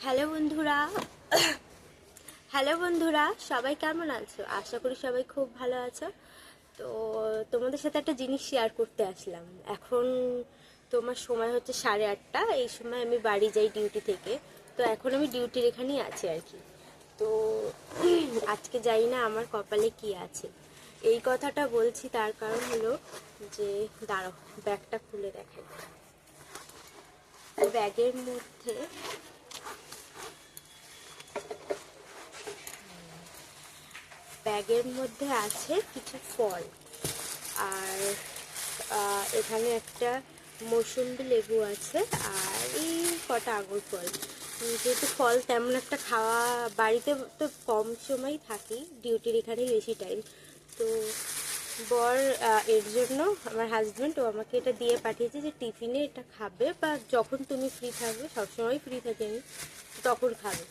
Hello বন্ধুরা hello বন্ধুরা, সবাই কেমন আছো? আশা করি সবাই খুব ভালো আছো। তো তোমাদের সাথে একটা জিনিস শেয়ার করতে আসলাম। এখন তোমার সময় হচ্ছে 8:30। এই সময় আমি বাড়ি যাই ডিউটি থেকে। তো এখন আমি ডিউটির এখানেই আছি আর কি। তো আজকে জানি না আমার কপালে কি আছে। এই কথাটা বলছি তার কারণ হলো যে, দাঁড়াও ব্যাগটা খুলে দেখাই। ব্যাগের মধ্যে আছে কিছু ফল। আর এখানে একটা মৌসুম্বি লেবু আছে। আর এই কটা আঙুর ফল। যেহেতু ফল তেমন একটা খাওয়া, বাড়িতে তো কম সময় থাকি, ডিউটির এখানেই বেশি টাইম। তো বর এর জন্য, আমার হাজব্যান্ড, ও আমাকে এটা দিয়ে পাঠিয়েছে যে টিফিনে এটা খাবে, বা যখন তুমি ফ্রি থাকবে, সবসময় ফ্রি থাকি আমি, তখন খাবে।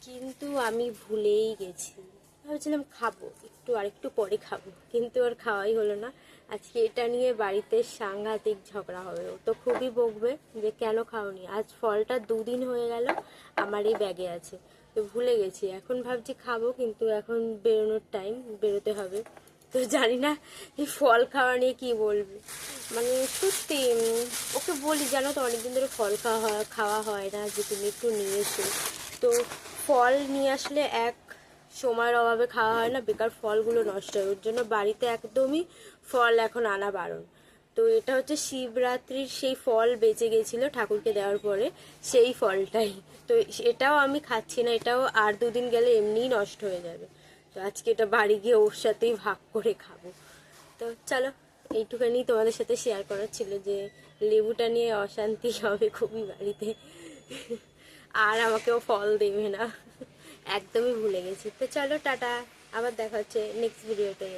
কিন্তু আমি ভুলেই গেছি। ভাবছিলাম খাবো একটু, আর একটু পরে খাবো, কিন্তু আর খাওয়াই হলো না। আজকে এটা নিয়ে বাড়িতে সাংঘাতিক ঝগড়া হবে। ও তো খুবই বকবে যে কেন খাওনি। আজ ফলটা 2 দিন হয়ে গেল আমার এই ব্যাগে আছে, তো ভুলে গেছি। এখন ভাবছি খাবো, কিন্তু এখন বেরোনোর টাইম, বেরোতে হবে। তো জানি না এই ফল খাওয়া নিয়ে কি বলবে। মানে সত্যি ওকে বলি, জানো তো অনেকদিন ধরে ফল খাওয়া হয় না, যে তুমি একটু নিয়ে এসো। তো ফল নিয়ে আসলে এক সময়ের অভাবে খাওয়া হয় না, বেকার ফলগুলো নষ্ট হয়। ওর জন্য বাড়িতে একদমই ফল এখন আনা বারণ। তো এটা হচ্ছে শিবরাত্রির সেই ফল বেঁচে গেছিলো ঠাকুরকে দেওয়ার পরে, সেই ফলটাই। তো এটাও আমি খাচ্ছি না, এটাও আর 2 দিন গেলে এমনিই নষ্ট হয়ে যাবে। তো আজকে এটা বাড়ি গিয়ে ওর সাথেই ভাগ করে খাবো। তো চলো, এইটুখানি তোমাদের সাথে শেয়ার করার ছিল যে লেবুটা নিয়ে অশান্তি হবে খুবই বাড়িতে। আর আমাকেও ফল দেবে না, একদমই ভুলে গেছি। তো চলো টাটা, আবার দেখা হচ্ছে নেক্সট ভিডিওতে।